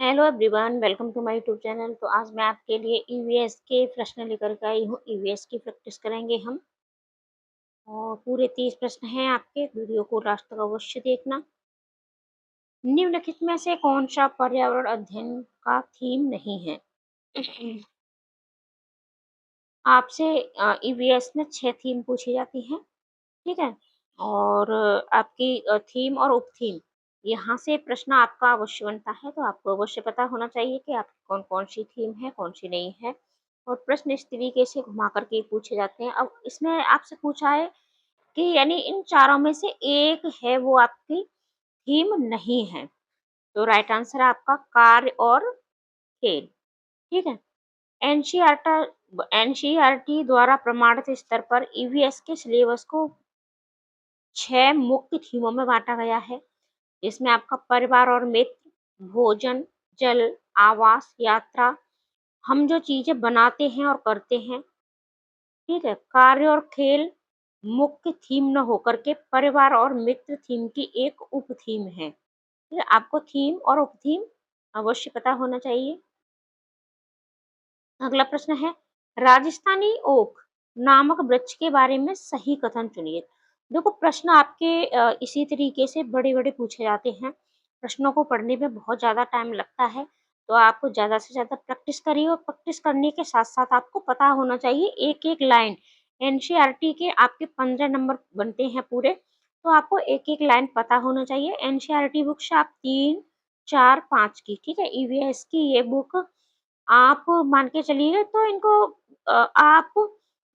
Hello everyone, welcome to my YouTube channel. तो आज मैं आपके लिए ईवीएस के प्रश्न लेकर के आई हूँ। ईवीएस की प्रैक्टिस करेंगे हम और पूरे 30 प्रश्न हैं आपके। वीडियो को लास्ट तक अवश्य देखना। निम्नलिखित में से कौन सा पर्यावरण अध्ययन का थीम नहीं है? आपसे ईवीएस में 6 थीम पूछी जाती हैं, ठीक है? और आपकी थीम और उप थीम, यहाँ से प्रश्न आपका अवश्य बनता है, तो आपको अवश्य पता होना चाहिए कि आपकी कौन-कौन सी थीम है, कौन-सी नहीं है। और प्रश्न इस तरीके से घुमा कर के पूछे जाते हैं। अब इसमें आपसे पूछा है कि यानी इन चारों में से एक है वो आपकी थीम नहीं है। तो राइट आंसर है आपका कार्य और खेल, ठीक है? एनसीईआरटा एनसीईआरटी द्वारा प्रमाणित स्तर पर ईवीएस के सिलेबस को 6 मुख्य थीमों में बाँटा गया है। इसमें आपका परिवार और मित्र, भोजन, जल, आवास, यात्रा, हम जो चीज़ें बनाते हैं और करते हैं, ठीक है? कार्य और खेल मुख्य थीम न होकर के परिवार और मित्र थीम की एक उप थीम है। ठीक है? आपको थीम और उप थीम अवश्य पता होना चाहिए। अगला प्रश्न है, राजस्थानी ओक नामक वृक्ष के बारे में सही कथन चुनिए। देखो प्रश्न आपके इसी तरीके से बड़े-बड़े पूछे जाते हैं। प्रश्नों को पढ़ने में बहुत ज़्यादा टाइम लगता है, तो आप ज़्यादा से ज़्यादा प्रैक्टिस करिए और प्रैक्टिस करने के साथ-साथ आपको पता होना चाहिए एक-एक लाइन। एनसीईआरटी के आपके 15 नंबर बनते हैं पूरे, तो आपको एक-एक लाइन पता होना चाहिए। एनसीईआरटी बुक्स आप 3, 4, 5 की, ठीक है? ईवीएस की ये बुक आप मान के चलिए तो इनको आप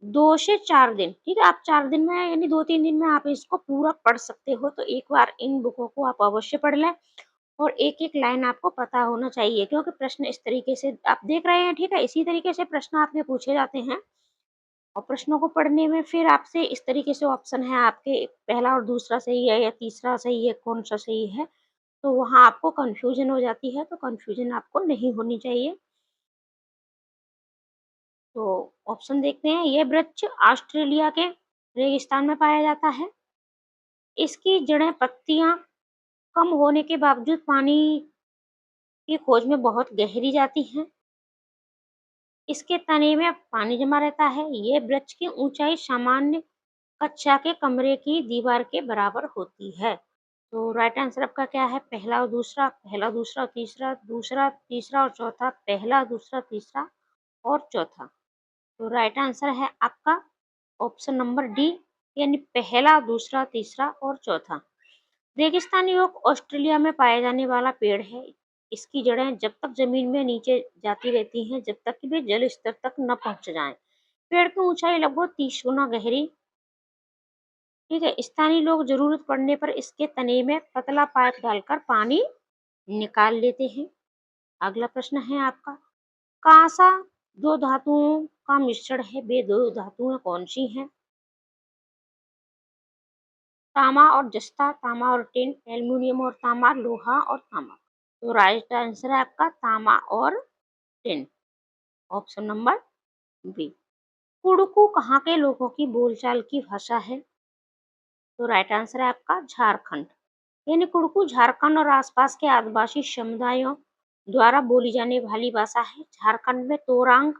2 से 4 दिन, ठीक है? आप 4 दिन में यानी 2-3 दिन में आप इसको पूरा पढ़ सकते हो। तो एक बार इन बुकों को आप अवश्य पढ़ लें और एक-एक लाइन आपको पता होना चाहिए, क्योंकि प्रश्न इस तरीके से आप देख रहे हैं, ठीक है? इसी तरीके से प्रश्न आपके पूछे जाते हैं और प्रश्नों को पढ़ने में फिर आपसे इस तरीके से ऑप्शन है आपके, पहला और दूसरा सही है या तीसरा सही है, कौन-सा सही है? तो वहाँ आपको कन्फ्यूज़न हो जाती है, तो कन्फ्यूज़न आपको नहीं होनी चाहिए। तो ऑप्शन देखते हैं, ये वृक्ष ऑस्ट्रेलिया के रेगिस्तान में पाया जाता है। इसकी जड़ें पत्तियां कम होने के बावजूद पानी की खोज में बहुत गहरी जाती हैं। इसके तने में पानी जमा रहता है। ये वृक्ष की ऊंचाई सामान्य कक्षा के कमरे की दीवार के बराबर होती है। तो राइट आंसर आपका क्या है? पहला दूसरा तीसरा, दूसरा तीसरा और चौथा, पहला दूसरा तीसरा और चौथा। तो राइट आंसर है आपका ऑप्शन नंबर डी, यानी पहला, दूसरा, तीसरा और चौथा। रेगिस्तानी ओक ऑस्ट्रेलिया में पाया जाने वाला पेड़ है। इसकी जड़ें जब तक जमीन में नीचे जाती रहती हैं, जब तक कि वे जल स्तर तक न पहुंच जाएं। पेड़ की ऊंचाई लगभग 30 गुना गहरी, ठीक है? स्थानीय लोग जरूरत पड़ने पर इसके तने में पतला पाइप डालकर पानी निकाल लेते हैं। अगला प्रश्न है आपका, कांसा दो धातुओं का मिश्रण है। वे दो धातुएं कौन सी हैं? तामा और जस्ता, तामा और टिन, एल्युमिनियम और तामा, लोहा और तामा। तो राइट आंसर है आपका तामा और टिन, ऑप्शन नंबर बी। कुड़ुकू कहाँ के लोगों की बोलचाल की भाषा है? तो राइट आंसर है आपका झारखंड। यानी कुड़ुकू झारखंड और आसपास के आदिवासी समुदायों द्वारा बोली जाने वाली भाषा है। झारखंड में तोरांग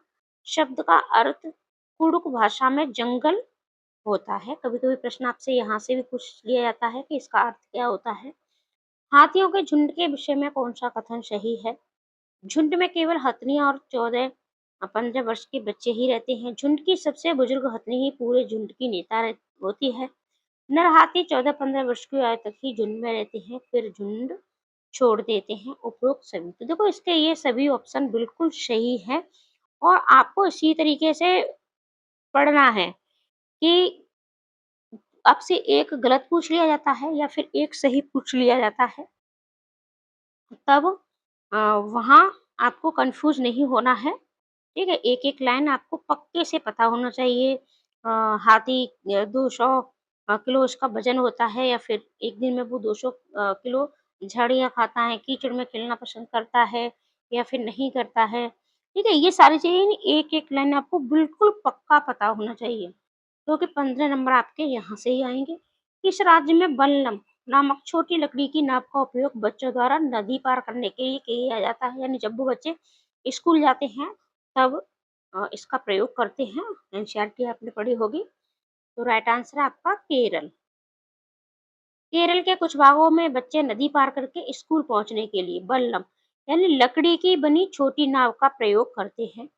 शब्द का अर्थ कुड़ुक भाषा में जंगल होता है। कभी-कभी प्रश्न आपसे यहाँ से भी पूछ लिया जाता है कि इसका अर्थ क्या होता है। हाथियों के झुंड के विषय में कौन-सा कथन सही है? झुंड में केवल हथनियाँ और 14-15 वर्ष के बच्चे ही रहते हैं। झुंड की सबसे बुजुर्ग हथनी ही पूरे झुंड की नेता होती है। नर हाथी 14-15 वर्ष की आयु तक ही झुंड में रहते हैं, फिर झुंड छोड़ देते हैं। उपरोक्त सभी, तो देखो इसके ये सभी ऑप्शन बिल्कुल सही है और आपको इसी तरीके से पढ़ना है कि आपसे एक गलत पूछ लिया जाता है या फिर एक सही पूछ लिया जाता है, तब वहाँ आपको कंफ्यूज नहीं होना है, ठीक है? एक-एक लाइन आपको पक्के से पता होना चाहिए। हाथी 200 किलो उसका वज़न होता है या फिर एक दिन में वो 200 किलो झाड़ियाँ खाता है, कीचड़ में खेलना पसंद करता है या फिर नहीं करता है, ठीक है? ये सारी चीज़ें एक-एक लाइन आपको बिल्कुल पक्का पता होना चाहिए, क्योंकि 15 नंबर आपके यहाँ से ही आएँगे। किस राज्य में बल्लम नामक छोटी लकड़ी की नाव का उपयोग बच्चों द्वारा नदी पार करने के लिए किया जाता है। यानी जब वो बच्चे स्कूल जाते हैं तब इसका प्रयोग करते हैं। एनसीईआरटी आपने पढ़ी होगी। तो राइट आंसर है आपका केरल। केरल के कुछ भागों में बच्चे नदी पार करके स्कूल पहुंचने के लिए बल्लम यानी लकड़ी की बनी छोटी नाव का प्रयोग करते हैं।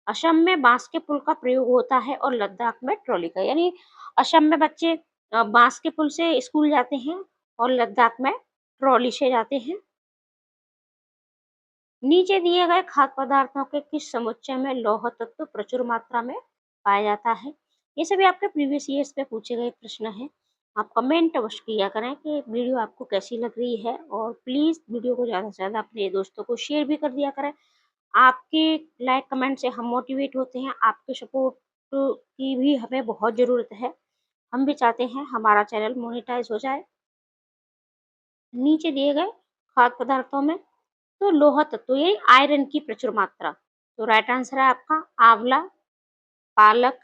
असम में बांस के पुल का प्रयोग होता है और लद्दाख में ट्रॉली का। यानी असम में बच्चे बांस के पुल से स्कूल जाते हैं और लद्दाख में ट्रॉली से जाते हैं। नीचे दिए गए खाद्य पदार्थों के किस समुच्चय में लौह तत्व प्रचुर मात्रा में पाया जाता है? ये सभी आपके प्रीवियस ईयर्स पे पूछे गए प्रश्न हैं। आप कमेंट अवश्य किया करें कि वीडियो आपको कैसी लग रही है, और प्लीज़ वीडियो को ज़्यादा से ज़्यादा अपने दोस्तों को शेयर भी कर दिया करें। आपके लाइक कमेंट से हम मोटिवेट होते हैं। आपके सपोर्ट की भी हमें बहुत ज़रूरत है। हम भी चाहते हैं हमारा चैनल मोनेटाइज हो जाए। नीचे दिए गए खाद्य पदार्थों में तो लोहा तत्व यानी आयरन की प्रचुर मात्रा। तो राइट आंसर है आपका आंवला, पालक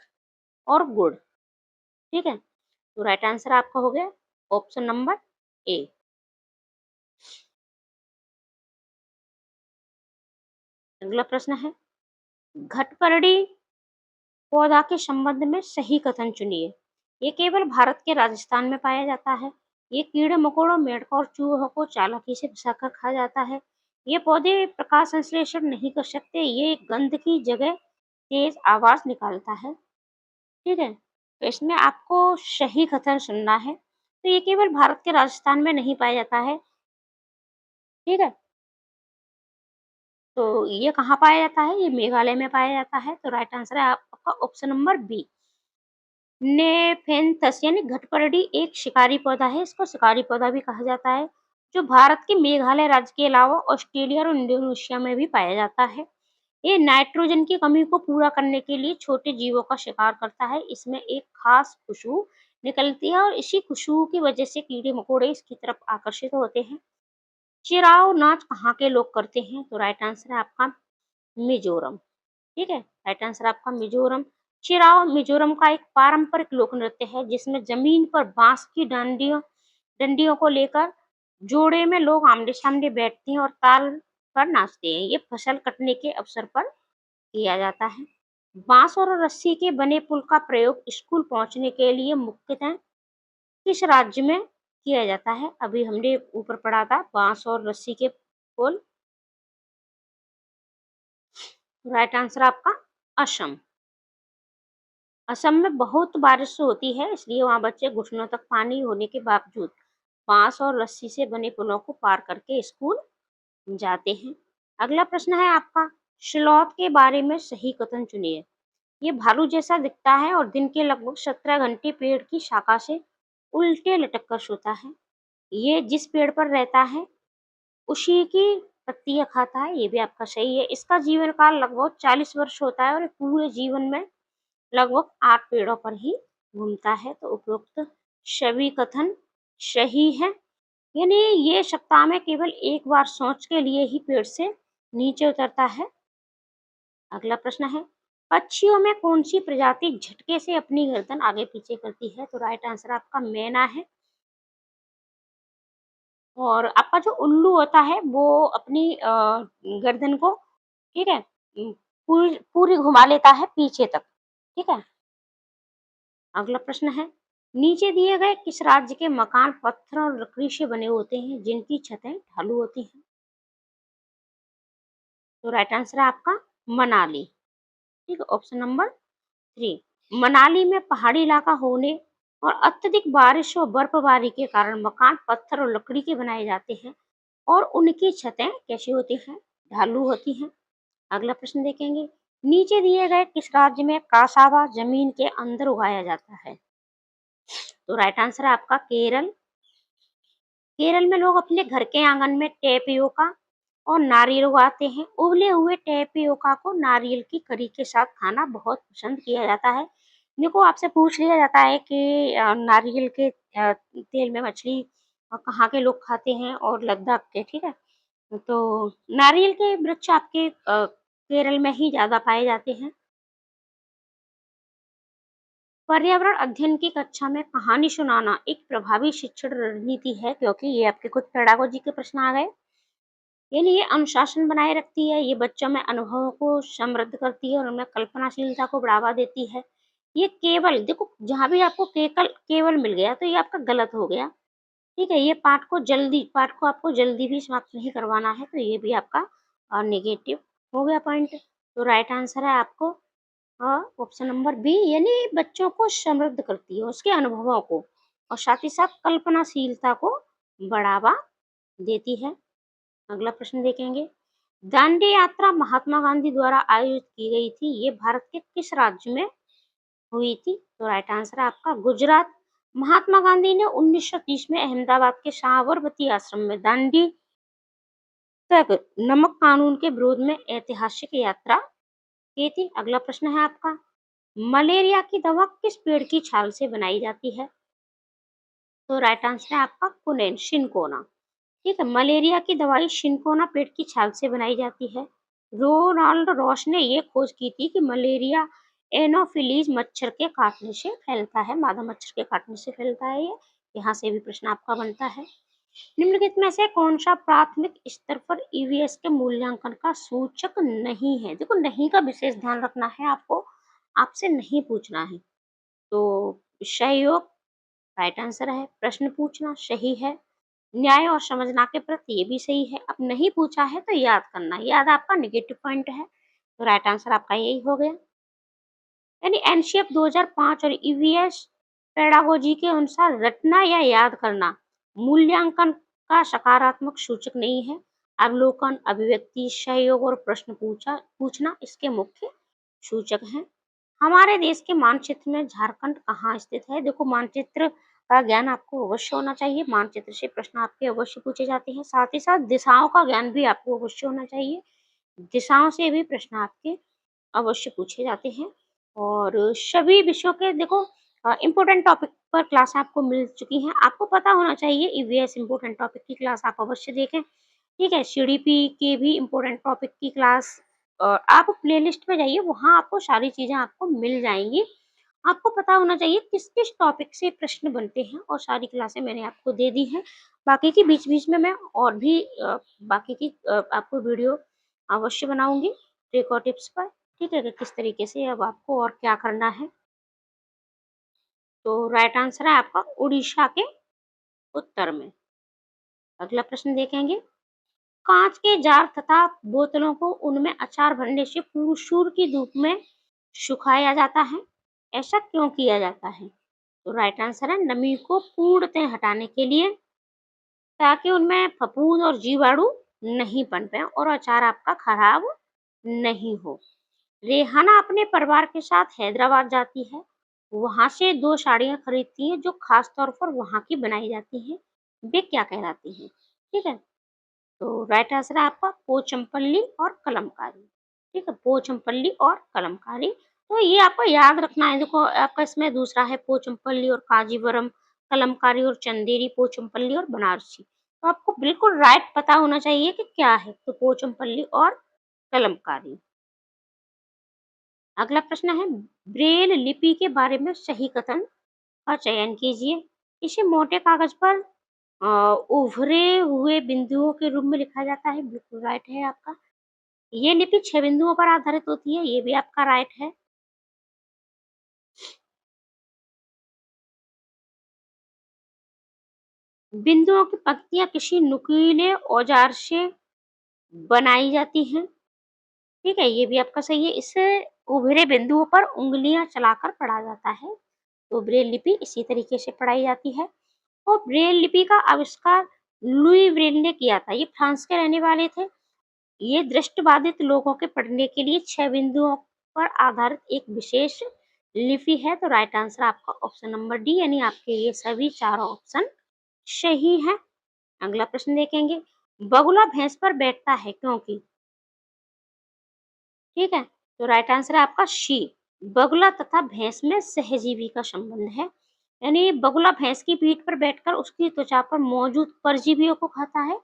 और गुड़। ठीक है, तो राइट आंसर आपका हो गया ऑप्शन नंबर ए। अगला प्रश्न है, घटपर्डी पौधा के संबंध में सही कथन चुनिए। ये केवल भारत के राजस्थान में पाया जाता है। ये कीड़े मकोड़ों, मेंढकों और चूहों को चालाकी से फंसाकर खा जाता है। ये पौधे प्रकाश संश्लेषण नहीं कर सकते। ये गंध की जगह तेज आवाज निकालता है। ठीक है, तो इसमें आपको सही कथन सुनना है। तो ये केवल भारत के राजस्थान में नहीं पाया जाता है। ठीक है, तो ये कहाँ पाया जाता है? ये मेघालय में पाया जाता है। तो राइट आंसर है आपका ऑप्शन नंबर बी। नेफेंथस यानी घटपर्डी एक शिकारी पौधा है। इसको शिकारी पौधा भी कहा जाता है, जो भारत के मेघालय राज्य के अलावा ऑस्ट्रेलिया और इंडोनेशिया में भी पाया जाता है। ये नाइट्रोजन की कमी को पूरा करने के लिए छोटे जीवों का शिकार करता है। इसमें एक खास खुशबू निकलती है और इसी खुशबू की वजह से कीड़े मकोड़े इसकी तरफ आकर्षित होते हैं। चिराव नाच कहाँ के लोग करते हैं? तो राइट आंसर है आपका मिजोरम। ठीक है, राइट आंसर आपका मिजोरम। चिराव मिजोरम का एक पारंपरिक लोक नृत्य है, जिसमें जमीन पर बांस की डंडियों डंडियों को लेकर जोड़े में लोग आमने सामने बैठते हैं और ताल पर नाचते हैं। ये फसल कटने के अवसर पर किया जाता है। बांस और रस्सी के बने पुल का प्रयोग स्कूल पहुंचने के लिए मुख्यतः किस राज्य में किया जाता है? अभी हमने ऊपर पढ़ा था बांस और रस्सी के पुल। राइट आंसर आपका असम। असम में बहुत बारिश होती है, इसलिए वहाँ बच्चे घुटनों तक पानी होने के बावजूद बांस और रस्सी से बने पुलों को पार करके स्कूल जाते हैं। अगला प्रश्न है आपका, स्लॉथ के बारे में सही कथन चुनिए। ये भालू जैसा दिखता है और दिन के लगभग 17 घंटे पेड़ की शाखा से उल्टे लटक कर सोता है। ये जिस पेड़ पर रहता है उसी की पत्तियां खाता है। ये भी आपका सही है। इसका जीवन काल लगभग 40 वर्ष होता है और ये पूरे जीवन में लगभग 8 पेड़ों पर ही घूमता है। तो उपरोक्त सभी कथन सही है। यानी ये सप्ताह में केवल एक बार सोच के लिए ही पेड़ से नीचे उतरता है। अगला प्रश्न है, पक्षियों में कौन सी प्रजाति झटके से अपनी गर्दन आगे पीछे करती है? तो राइट आंसर आपका मैना है। और आपका जो उल्लू होता है वो अपनी गर्दन को, ठीक है, पूरी पूरी घुमा लेता है पीछे तक। ठीक है, अगला प्रश्न है, नीचे दिए गए किस राज्य के मकान पत्थर और लकड़ी से बने होते हैं जिनकी छतें ढालू होती हैं? तो राइट आंसर है आपका मनाली। ठीक है, ऑप्शन नंबर 3। मनाली में पहाड़ी इलाका होने और अत्यधिक बारिश और बर्फबारी के कारण मकान पत्थर और लकड़ी के बनाए जाते हैं और उनकी छतें कैसी होती हैं? ढालू होती हैं। अगला प्रश्न देखेंगे, नीचे दिए गए किस राज्य में कासावा जमीन के अंदर उगाया जाता है? तो राइट आंसर है आपका केरल। केरल में लोग अपने घर के आंगन में टेपियोका और नारियल उगाते हैं। उबले हुए टेपियोका को नारियल की करी के साथ खाना बहुत पसंद किया जाता है। देखो, आपसे पूछ लिया जाता है कि नारियल के तेल में मछली कहाँ के लोग खाते हैं और लद्दाख के। ठीक है, तो नारियल के वृक्ष आपके केरल में ही ज़्यादा पाए जाते हैं। पर्यावरण अध्ययन की कक्षा में कहानी सुनाना एक प्रभावी शिक्षण रणनीति है, क्योंकि ये आपके खुद पेडागोजी के प्रश्न आ गए। यानी ये अनुशासन बनाए रखती है, ये बच्चों में अनुभवों को समृद्ध करती है और उनमें कल्पनाशीलता को बढ़ावा देती है। ये केवल देखो, जहाँ भी आपको केवल मिल गया तो ये आपका गलत हो गया। ठीक है, ये पाठ को आपको जल्दी भी समाप्त नहीं करवाना है, तो ये भी आपका नेगेटिव हो गया पॉइंट। तो राइट आंसर है आपको ऑप्शन नंबर बी, यानी बच्चों को समृद्ध करती है, उसके अनुभवों को, और साथ ही साथ कल्पनाशीलता को बढ़ावा देती है। अगला प्रश्न देखेंगे। दांडी यात्रा महात्मा गांधी द्वारा आयोजित की गई थी, ये भारत के किस राज्य में हुई थी? तो राइट आंसर है आपका गुजरात। महात्मा गांधी ने 1930 में अहमदाबाद के साबरमती आश्रम में दांडी तक नमक कानून के विरोध में ऐतिहासिक यात्रा की थी। अगला प्रश्न है आपका, मलेरिया की दवा किस पेड़ की छाल से बनाई जाती है? तो राइट आंसर है आपका कुनेन शिनकोना। ठीक है, मलेरिया की दवाई शिनकोना पेड़ की छाल से बनाई जाती है। रोनाल्ड रॉस ने ये खोज की थी कि मलेरिया एनोफिलीज मच्छर के काटने से फैलता है, मादा मच्छर के काटने से फैलता है ये। यहाँ से भी प्रश्न आपका बनता है। निम्नलिखित में से कौन सा प्राथमिक स्तर पर ईवीएस के मूल्यांकन का सूचक नहीं है? देखो, नहीं का विशेष ध्यान रखना है आपको, आपसे नहीं पूछना है। तो सहयोग राइट आंसर है, प्रश्न पूछना सही है, न्याय और समझना के प्रति ये भी सही है। अब नहीं पूछा है तो याद करना, याद आपका नेगेटिव पॉइंट है, तो राइट आंसर आपका यही हो गया। यानी एनसीएफ 2005 और ईवीएस पेडागोजी के अनुसार रटना या याद करना मूल्यांकन का सकारात्मक सूचक नहीं है। अवलोकन, अभिव्यक्ति, सहयोग और प्रश्न पूछना इसके मुख्य सूचक हैं। हमारे देश के मानचित्र में झारखंड कहाँ स्थित है? देखो, मानचित्र का ज्ञान आपको अवश्य होना चाहिए, मानचित्र से प्रश्न आपके अवश्य पूछे जाते हैं। साथ ही साथ दिशाओं का ज्ञान भी आपको अवश्य होना चाहिए, दिशाओं से भी प्रश्न आपके अवश्य पूछे जाते हैं। और सभी विषयों के देखो इम्पोर्टेंट टॉपिक पर क्लास आपको मिल चुकी हैं, आपको पता होना चाहिए। ईवीएस इम्पोर्टेंट टॉपिक की क्लास आप अवश्य देखें। ठीक है, सीडीपी के भी इम्पोर्टेंट टॉपिक की क्लास आप प्लेलिस्ट में जाइए, वहाँ आपको सारी चीज़ें आपको मिल जाएंगी। आपको पता होना चाहिए किस किस टॉपिक से प्रश्न बनते हैं, और सारी क्लासें मैंने आपको दे दी हैं। बाकी की बीच बीच में मैं और भी बाकी की आपको वीडियो अवश्य बनाऊंगी ट्रिक और टिप्स पर। ठीक है, कि किस तरीके से अब आपको और क्या करना है। तो राइट आंसर है आपका उड़ीसा के उत्तर में। अगला प्रश्न देखेंगे। कांच के जार तथा बोतलों को उनमें अचार भरने से सूर्य की धूप में सुखाया जाता है, ऐसा क्यों किया जाता है? तो राइट आंसर है नमी को पूर्णतः हटाने के लिए, ताकि उनमें फफूंद और जीवाणु नहीं पनपे और अचार आपका खराब नहीं हो। रेहाना अपने परिवार के साथ हैदराबाद जाती है, वहां से 2 साड़ियां खरीदती है जो खास तौर पर वहां की बनाई जाती हैं। वे क्या कहलाती हैं? ठीक है, तो राइट आंसर है आपका पोचमपल्ली और कलमकारी। ठीक है, पोचमपल्ली और कलमकारी। तो ये आपको याद रखना है। देखो, आपका इसमें दूसरा है पोचमपल्ली और कांजीवरम, कलमकारी और चंदेरी, पोचमपल्ली और बनारसी। तो आपको बिल्कुल राइट पता होना चाहिए कि क्या है, तो पोचमपल्ली और कलमकारी। अगला प्रश्न है, ब्रेल लिपि के बारे में सही कथन का चयन कीजिए। इसे मोटे कागज पर उभरे हुए बिंदुओं के रूप में लिखा जाता है, बिल्कुल राइट है आपका। ये लिपि 6 बिंदुओं पर आधारित होती है, ये भी आपका राइट है। बिंदुओं की पंक्तियां किसी नुकीले औजार से बनाई जाती हैं। ठीक है, ये भी आपका सही है। इससे उभरे बिंदुओं पर उंगलियां चलाकर पढ़ा जाता है, तो ब्रेल लिपि इसी तरीके से पढ़ाई जाती है। और ब्रेल लिपि का आविष्कार लुई ब्रेल ने किया था, ये फ्रांस के रहने वाले थे। ये दृष्टिबाधित लोगों के पढ़ने के लिए 6 बिंदुओं पर आधारित एक विशेष लिपि है, तो राइट आंसर आपका ऑप्शन नंबर डी, यानी आपके ये सभी चारों ऑप्शन सही हैं। अगला प्रश्न देखेंगे। बगुला भैंस पर बैठता है क्योंकि? ठीक है, तो राइट आंसर है आपका शी। बगुला तथा भैंस में सहजीवी का संबंध है, यानी बगुला भैंस की पीठ पर बैठकर उसकी त्वचा पर मौजूद परजीवियों को खाता है,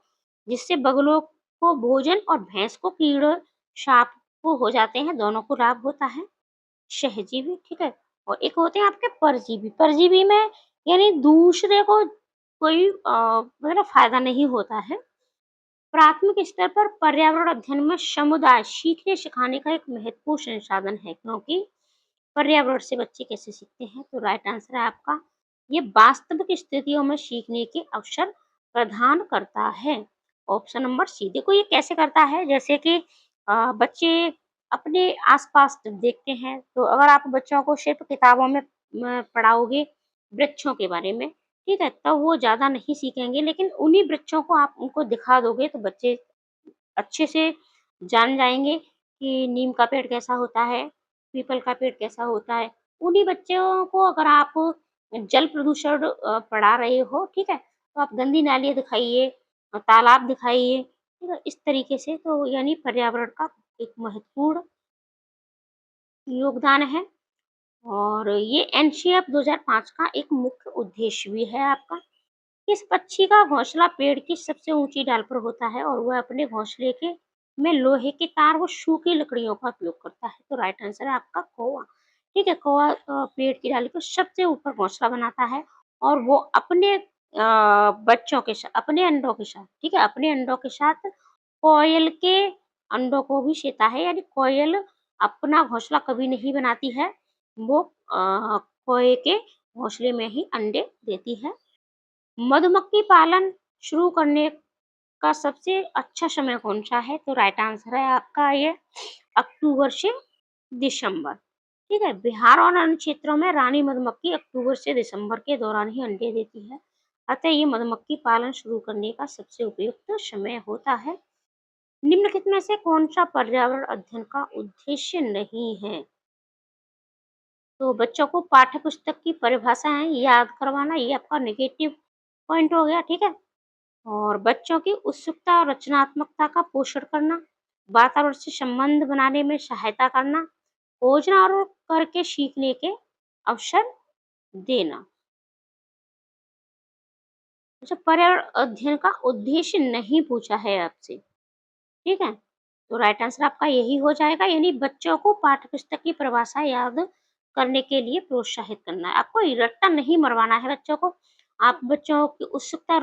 जिससे बगुलों को भोजन और भैंस को कीड़े, सांप को हो जाते हैं, दोनों को लाभ होता है। सहजीवी। ठीक है, और एक होते हैं आपके परजीवी। परजीवी में यानी दूसरे को कोई मतलब फ़ायदा नहीं होता है। प्राथमिक स्तर पर पर्यावरण अध्ययन में समुदाय सीखने-सिखाने का एक महत्वपूर्ण संसाधन है, क्योंकि पर्यावरण से बच्चे कैसे सीखते हैं? तो राइट आंसर है आपका, ये वास्तविक स्थितियों में सीखने के अवसर प्रदान करता है। Option number C. देखो ये कैसे करता है, जैसे कि बच्चे अपने आस-पास जब देखते हैं, तो अगर आप बच्चों को सिर्फ़ किताबों में पढ़ाओगे वृक्षों के बारे में, ठीक है? तो वो ज़्यादा नहीं सीखेंगे, लेकिन उन्हीं वृक्षों को आप उनको दिखा दोगे तो बच्चे अच्छे से जान जाएँगे कि नीम का पेड़ कैसा होता है, पीपल का पेड़ कैसा होता है। उन्हीं बच्चों को अगर आप जल प्रदूषण पढ़ा रहे हो, ठीक है? तो आप गंदी नालियाँ दिखाइए, तालाब दिखाइए, ठीक है? इस तरीके से तो यानी पर्यावरण का एक महत्वपूर्ण योगदान है। और ये एनसीएफ 2005 का एक मुख्य उद्देश्य भी है आपका। इस पक्षी का घोंसला पेड़ की सबसे ऊंची डाल पर होता है और वह अपने घोंसले के में लोहे के तार व सूखी लकड़ियों का उपयोग करता है। तो राइट आंसर है आपका कौवा। ठीक है, कौवा पेड़ की डाली पर सबसे ऊपर घोंसला बनाता है और वो अपने बच्चों के साथ, अपने अंडों के साथ, ठीक है, अपने अंडों के साथ कोयल के अंडों को भी सेता है। यानी कोयल अपना घोंसला कभी नहीं बनाती है, वो कोए के घोंसले में ही अंडे देती है। मधुमक्खी पालन शुरू करने का सबसे अच्छा समय कौन-सा है? तो राइट आंसर है आपका ये अक्टूबर से दिसंबर। ठीक है? बिहार और अन्य क्षेत्रों में रानी मधुमक्खी अक्टूबर से दिसंबर के दौरान ही अंडे देती है। अतः ये मधुमक्खी पालन शुरू करने का सबसे उपयुक्त समय होता है। निम्नलिखित में से कौन-सा पर्यावरण अध्ययन का उद्देश्य नहीं है? तो बच्चों को पाठ्य पुस्तक की परिभाषाएँ याद करवाना, ये आपका नेगेटिव पॉइंट हो गया, ठीक है? और बच्चों की उत्सुकता और रचनात्मकता का पोषण करना, वातावरण से संबंध बनाने में सहायता करना, खोजना और करके सीखने के अवसर देना। अच्छा, पर्यावरण अध्ययन का उद्देश्य नहीं पूछा है आपसे, ठीक है? तो राइट आंसर आपका यही हो जाएगा, यानी बच्चों को पाठ्यपुस्तक की परिभाषा याद करने के लिए प्रोत्साहित करना है। आपको रट्टा नहीं मरवाना है बच्चों को। आप बच्चों की उत्सुकता,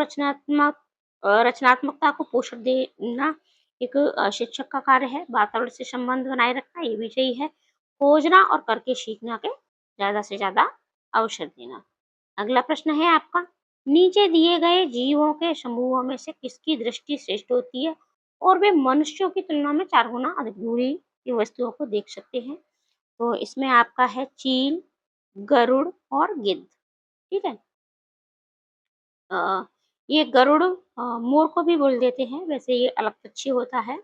रचनात्मकता को पोषण देना एक शिक्षक का कार्य है। वातावरण से संबंध बनाए रखना ये भी सही है। खोजना और करके सीखना के ज़्यादा से ज़्यादा अवसर देना। अगला प्रश्न है आपका, नीचे दिए गए जीवों के समूहों में से किसकी दृष्टि श्रेष्ठ होती है और वे मनुष्यों की तुलना में 4 गुना अधिक दूरी की वस्तुओं को देख सकते हैं? तो इसमें आपका है चील, गरुड़ और गिद्ध, ठीक है? ये गरुड़ मोर को भी बोल देते हैं, वैसे ये अलग पक्षी होता है।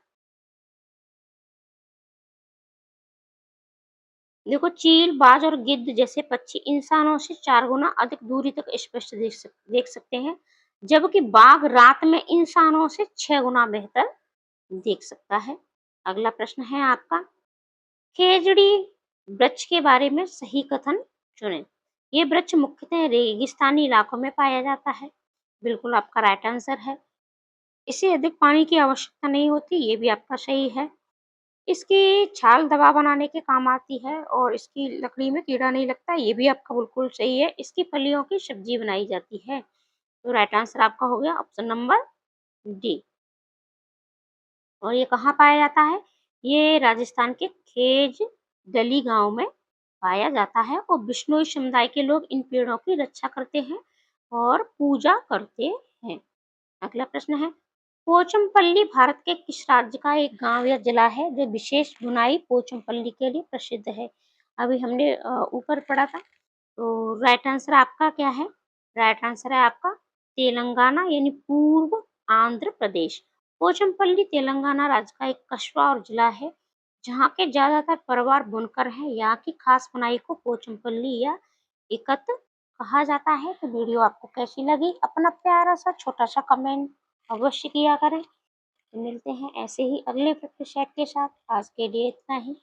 देखो चील, बाज और गिद्ध जैसे पक्षी इंसानों से 4 गुना अधिक दूरी तक स्पष्ट देख सकते हैं, जबकि बाघ रात में इंसानों से 6 गुना बेहतर देख सकता है। अगला प्रश्न है आपका, खेजड़ी वृक्ष के बारे में सही कथन चुनें। ये वृक्ष मुख्यतः रेगिस्तानी इलाकों में पाया जाता है। बिल्कुल आपका राइट आंसर है। इसे अधिक पानी की आवश्यकता नहीं होती, ये भी आपका सही है। इसकी छाल दवा बनाने के काम आती है और इसकी लकड़ी में कीड़ा नहीं लगता, ये भी आपका बिल्कुल सही है। इसकी फलियों की सब्जी बनाई जाती है। तो राइट आंसर आपका हो गया ऑप्शन नंबर डी। और ये कहाँ पाया जाता है? ये राजस्थान के खेज दली गांव में पाया जाता है और बिश्नोई समुदाय के लोग इन पेड़ों की रक्षा करते हैं और पूजा करते हैं। अगला प्रश्न है, पोचमपल्ली भारत के किस राज्य का एक गांव या जिला है जो विशेष बुनाई पोचमपल्ली के लिए प्रसिद्ध है? अभी हमने ऊपर पढ़ा था। तो राइट आंसर आपका क्या है? राइट आंसर है आपका तेलंगाना, यानी पूर्व आंध्र प्रदेश। पोचमपल्ली तेलंगाना राज्य का एक कस्बा और जिला है जहाँ के ज्यादातर परिवार बुनकर हैं। यहाँ की खास बुनाई को पोचमपल्ली या इकत कहा जाता है। तो वीडियो आपको कैसी लगी? अपना प्यारा सा छोटा सा कमेंट अवश्य किया करें। तो मिलते हैं ऐसे ही अगले प्रैक्टिस सेट के साथ। आज के लिए इतना ही।